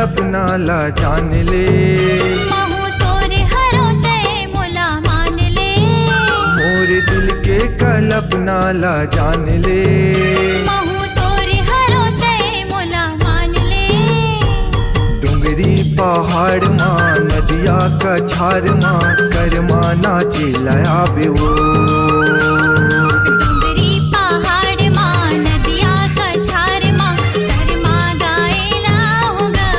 अपना ला जान ले, महू तोरे हरोते मोला मान ले, मोरे दिल के कल्पना ला जान ले, महू तोरे हरोते मोला मान ले। डुंगरी पहाड़ माँ नदिया कछार माँ करमा नाचे लया बे वो, डुंगरी पहाड़ माँ नदिया कछार माँ करमा गाएला होगा।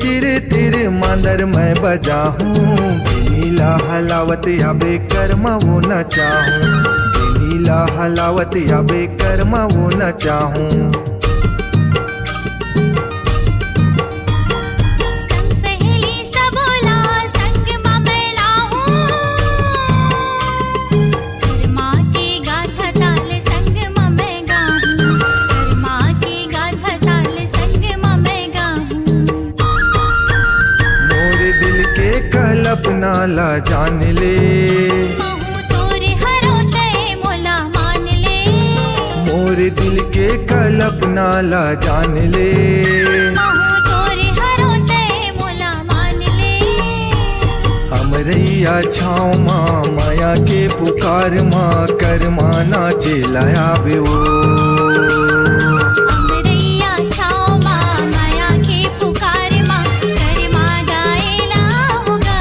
तिर तिर मांदर मैं बजा हूँ, बेनीला हलावत या बेकर्मा वो न चाहूँ, बेनीला हलावत या बेकर्मा वो न चाहूँ। संग सहेली सबोला संग माँ बैला हूँ, कर्मा की गाथा ताल संग माँ मैं गाऊँ, कर्मा की गाथा ताल संग माँ मैं गाऊँ। कल्पना ला जान ले, महू तोरे हरोते मोला मान ले, मोरे दिल के कल्पना ला जान ले, महू तोरे हरोते मोला मान ले। हमरैया छाँव माँ माया के पुकार माँ करमा नाचे लया बे वो, हमरैया छाँव माँ माया के पुकार माँ करमा गाएला होगा।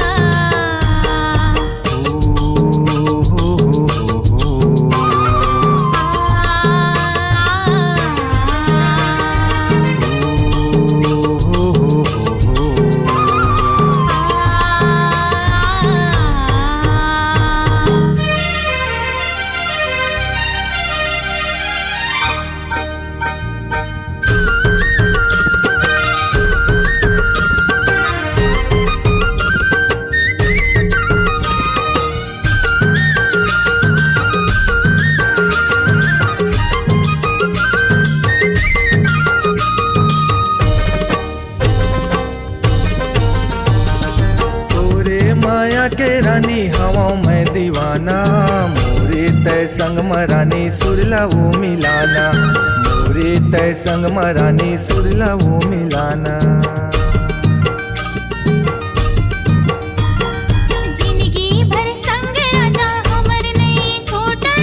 माया के रानी हवाओं में दीवाना, मोरे तय संग मरानी सुरला वो मिलाना, मोरे तय संग मरानी सुरला वो मिलाना। जिंदगी भर संग राजा हमर नहीं छोटे,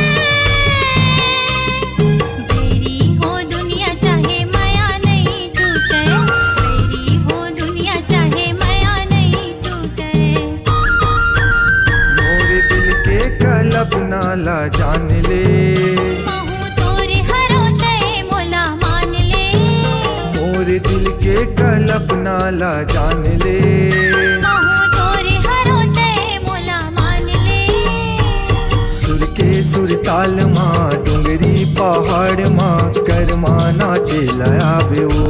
बेरी हो दुनिया चाहे माया नहीं टूटे, बेरी हो दुनिया चाहे माया नहीं टूटे। कल्पना ला जान ले, महू तोरे हरोते मोला मान ले, मोरे दिल के कल्पना ला जान ले, महू तोरे हरोते मोला मान ले। सुर के सुर ताल माँ डुंगरी पहाड़ माँ करमा नाचे लया बे वो,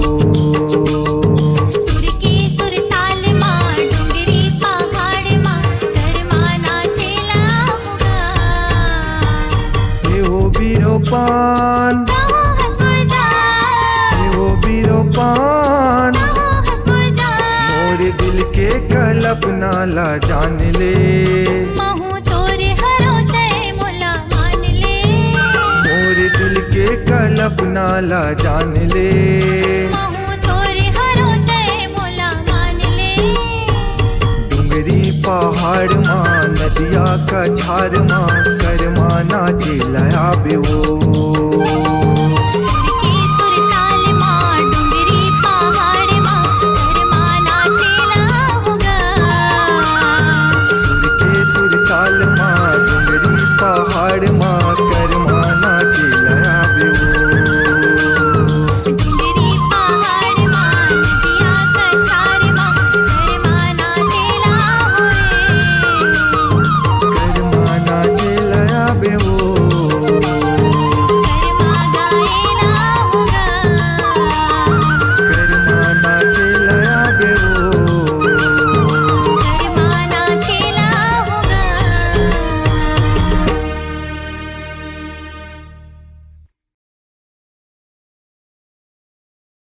सुर की सुर ताल माँ डुंगरी पहाड़ माँ करमा नाचेला होगा। हे वो बीरो पान, कहूँ हंस मुरझा, हे वो बीरो कुर्बान। हो हस्बो जान मोरे दिल के कल्पना ला जान ले, महू तोरे हरो तय मोला मान ले मोरे दिल के कल्पना ला जान ले। महू तोरे हरो तय मोला मान ले डुंगरी पहाड़ माँ नदिया का झार माँ कर